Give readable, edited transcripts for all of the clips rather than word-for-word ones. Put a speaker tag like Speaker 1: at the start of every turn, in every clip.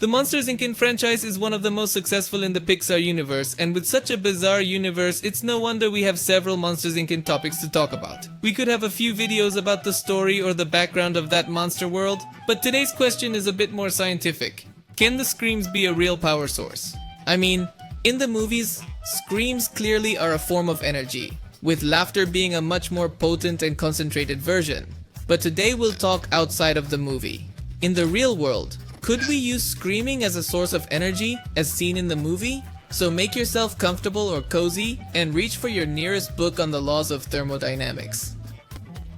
Speaker 1: The Monsters Inc. franchise is one of the most successful in the Pixar universe, and with such a bizarre universe, it's no wonder we have several Monsters Inc. topics to talk about. We could have a few videos about the story or the background of that monster world, but today's question is a bit more scientific. Can the screams be a real power source? I mean, in the movies, screams clearly are a form of energy, with laughter being a much more potent and concentrated version. But today we'll talk outside of the movie. In the real world, could we use screaming as a source of energy, as seen in the movie? So make yourself comfortable or cozy, and reach for your nearest book on the laws of thermodynamics.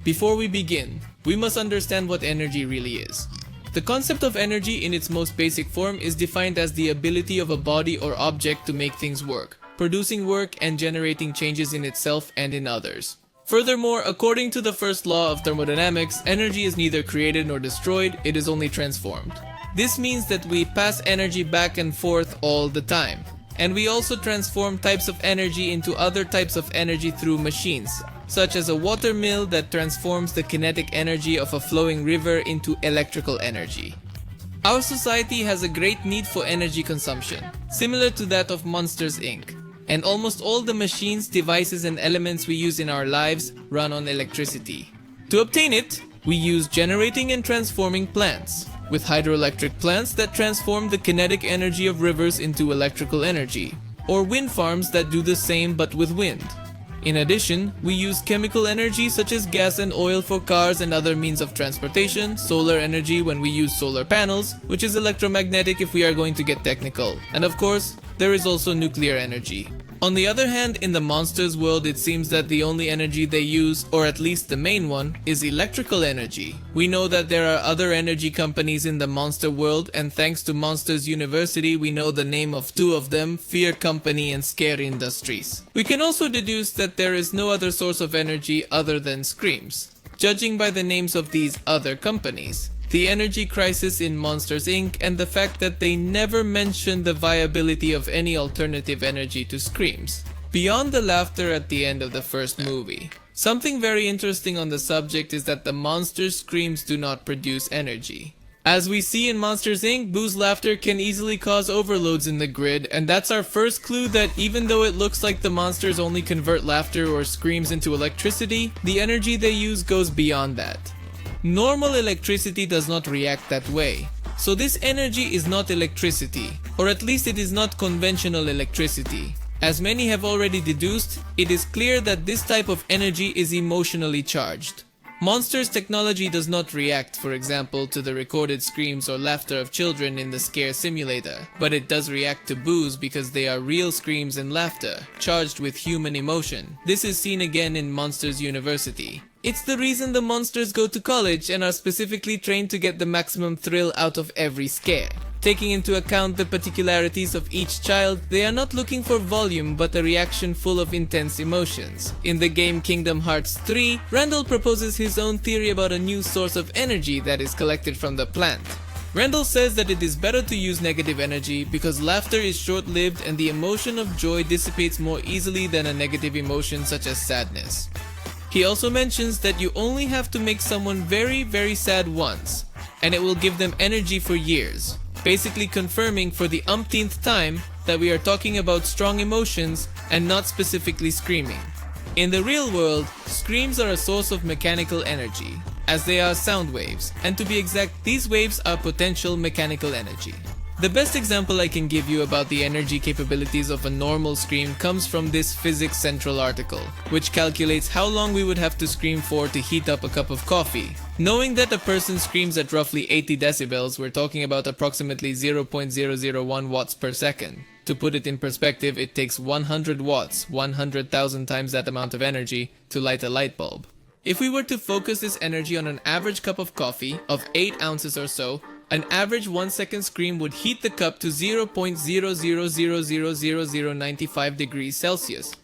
Speaker 1: Before we begin, we must understand what energy really is. The concept of energy in its most basic form is defined as the ability of a body or object to make things work, producing work and generating changes in itself and in others. Furthermore, according to the first law of thermodynamics, energy is neither created nor destroyed, it is only transformed. This means that we pass energy back and forth all the time. And we also transform types of energy into other types of energy through machines, such as a water mill that transforms the kinetic energy of a flowing river into electrical energy. Our society has a great need for energy consumption, similar to that of Monsters Inc. And almost all the machines, devices, and elements we use in our lives run on electricity. To obtain it, we use generating and transforming plants, with hydroelectric plants that transform the kinetic energy of rivers into electrical energy, or wind farms that do the same but with wind. In addition, we use chemical energy such as gas and oil for cars and other means of transportation, solar energy when we use solar panels, which is electromagnetic if we are going to get technical, and of course, there is also nuclear energy. On the other hand, in the monsters world, it seems that the only energy they use, or at least the main one, is electrical energy. We know that there are other energy companies in the monster world, and thanks to Monsters University, we know the name of two of them, Fear Company and Scare Industries. We can also deduce that there is no other source of energy other than screams, judging by the names of these other companies. The energy crisis in Monsters Inc. and the fact that they never mention the viability of any alternative energy to screams, beyond the laughter at the end of the first movie. Something very interesting on the subject is that the monsters' screams do not produce energy. As we see in Monsters Inc., Boo's laughter can easily cause overloads in the grid, and that's our first clue that even though it looks like the monsters only convert laughter or screams into electricity, the energy they use goes beyond that. Normal electricity does not react that way. So this energy is not electricity, or at least it is not conventional electricity. As many have already deduced, it is clear that this type of energy is emotionally charged. Monsters' technology does not react, for example, to the recorded screams or laughter of children in the Scare Simulator, but it does react to Boo's because they are real screams and laughter, charged with human emotion. This is seen again in Monsters University. It's the reason the monsters go to college and are specifically trained to get the maximum thrill out of every scare. Taking into account the particularities of each child, they are not looking for volume but a reaction full of intense emotions. In the game Kingdom Hearts 3, Randall proposes his own theory about a new source of energy that is collected from the plant. Randall says that it is better to use negative energy because laughter is short-lived and the emotion of joy dissipates more easily than a negative emotion such as sadness. He also mentions that you only have to make someone very, very sad once, and it will give them energy for years, basically confirming for the umpteenth time that we are talking about strong emotions and not specifically screaming. In the real world, screams are a source of mechanical energy, as they are sound waves, and to be exact, these waves are potential mechanical energy. The best example I can give you about the energy capabilities of a normal scream comes from this Physics Central article, which calculates how long we would have to scream for to heat up a cup of coffee. Knowing that a person screams at roughly 80 decibels, we're talking about approximately 0.001 watts per second. To put it in perspective, it takes 100 watts, 100,000 times that amount of energy, to light a light bulb. If we were to focus this energy on an average cup of coffee of 8 ounces or so, an average 1-second scream would heat the cup to 0.000000095 degrees Celsius.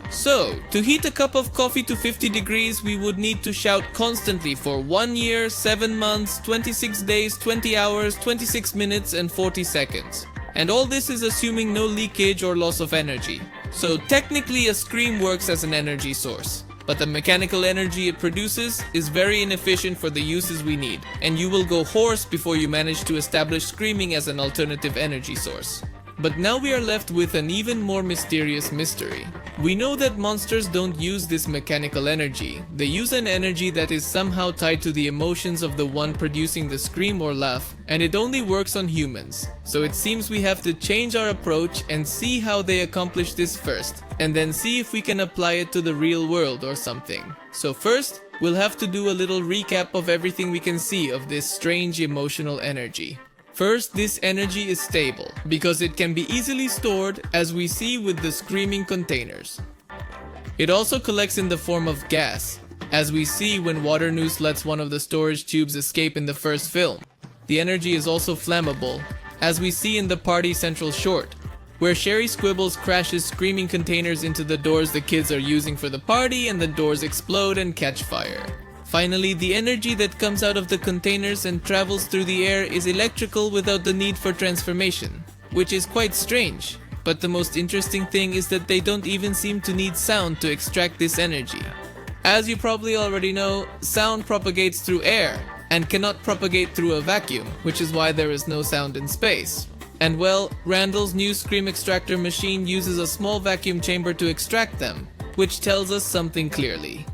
Speaker 1: So, to heat a cup of coffee to 50 degrees, we would need to shout constantly for 1 year, 7 months, 26 days, 20 hours, 26 minutes, and 40 seconds. And all this is assuming no leakage or loss of energy. So technically a scream works as an energy source. but the mechanical energy it produces is very inefficient for the uses we need, and you will go hoarse before you manage to establish screaming as an alternative energy source. But now we are left with an even more mysterious mystery. We know that monsters don't use this mechanical energy. They use an energy that is somehow tied to the emotions of the one producing the scream or laugh, and it only works on humans. So it seems we have to change our approach and see how they accomplish this first, and then see if we can apply it to the real world or something. So first, we'll have to do a little recap of everything we can see of this strange emotional energy. First, this energy is stable, because it can be easily stored, as we see with the screaming containers. It also collects in the form of gas, as we see when Water Noose lets one of the storage tubes escape in the first film. The energy is also flammable, as we see in the Party Central short, where Sherry Squibbles crashes screaming containers into the doors the kids are using for the party, and the doors explode and catch fire. Finally, the energy that comes out of the containers and travels through the air is electrical without the need for transformation, which is quite strange. But the most interesting thing is that they don't even seem to need sound to extract this energy. As you probably already know, sound propagates through air and cannot propagate through a vacuum, which is why there is no sound in space. And well, Randall's new scream extractor machine uses a small vacuum chamber to extract them, which tells us something clearly.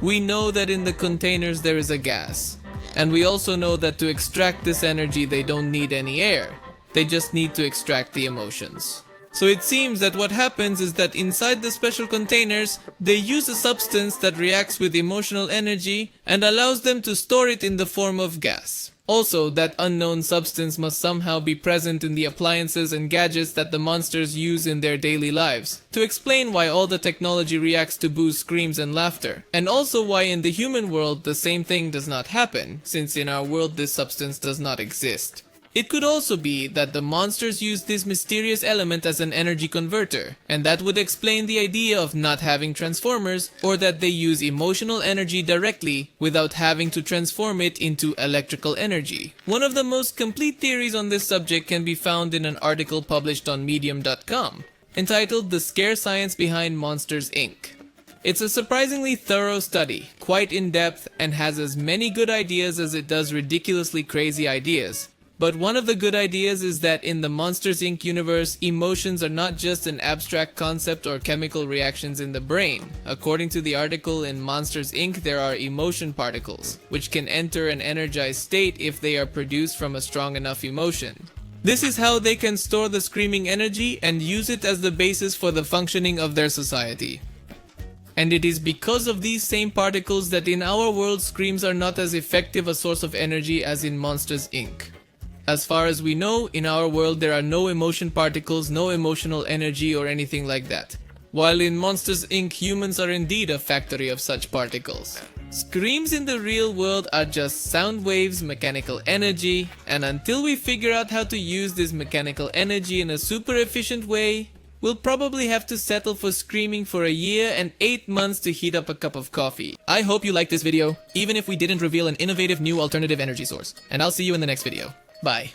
Speaker 1: We know that in the containers there is a gas, and we also know that to extract this energy they don't need any air, they just need to extract the emotions. So it seems that what happens is that inside the special containers, they use a substance that reacts with emotional energy and allows them to store it in the form of gas. Also, that unknown substance must somehow be present in the appliances and gadgets that the monsters use in their daily lives, to explain why all the technology reacts to Boo's screams and laughter, and also why in the human world the same thing does not happen, since in our world this substance does not exist. It could also be that the monsters use this mysterious element as an energy converter, and that would explain the idea of not having transformers, or that they use emotional energy directly without having to transform it into electrical energy. One of the most complete theories on this subject can be found in an article published on medium.com, entitled "The Scare Science Behind Monsters Inc." It's a surprisingly thorough study, quite in-depth, and has as many good ideas as it does ridiculously crazy ideas. But one of the good ideas is that in the Monsters Inc. universe, emotions are not just an abstract concept or chemical reactions in the brain. According to the article in Monsters Inc., there are emotion particles, which can enter an energized state if they are produced from a strong enough emotion. This is how they can store the screaming energy and use it as the basis for the functioning of their society. And it is because of these same particles that in our world screams are not as effective a source of energy as in Monsters Inc. As far as we know, in our world there are no emotion particles, no emotional energy or anything like that. While in Monsters Inc. humans are indeed a factory of such particles. Screams in the real world are just sound waves, mechanical energy, and until we figure out how to use this mechanical energy in a super efficient way, we'll probably have to settle for screaming for a year and 8 months to heat up a cup of coffee. I hope you liked this video, even if we didn't reveal an innovative new alternative energy source. And I'll see you in the next video. Bye.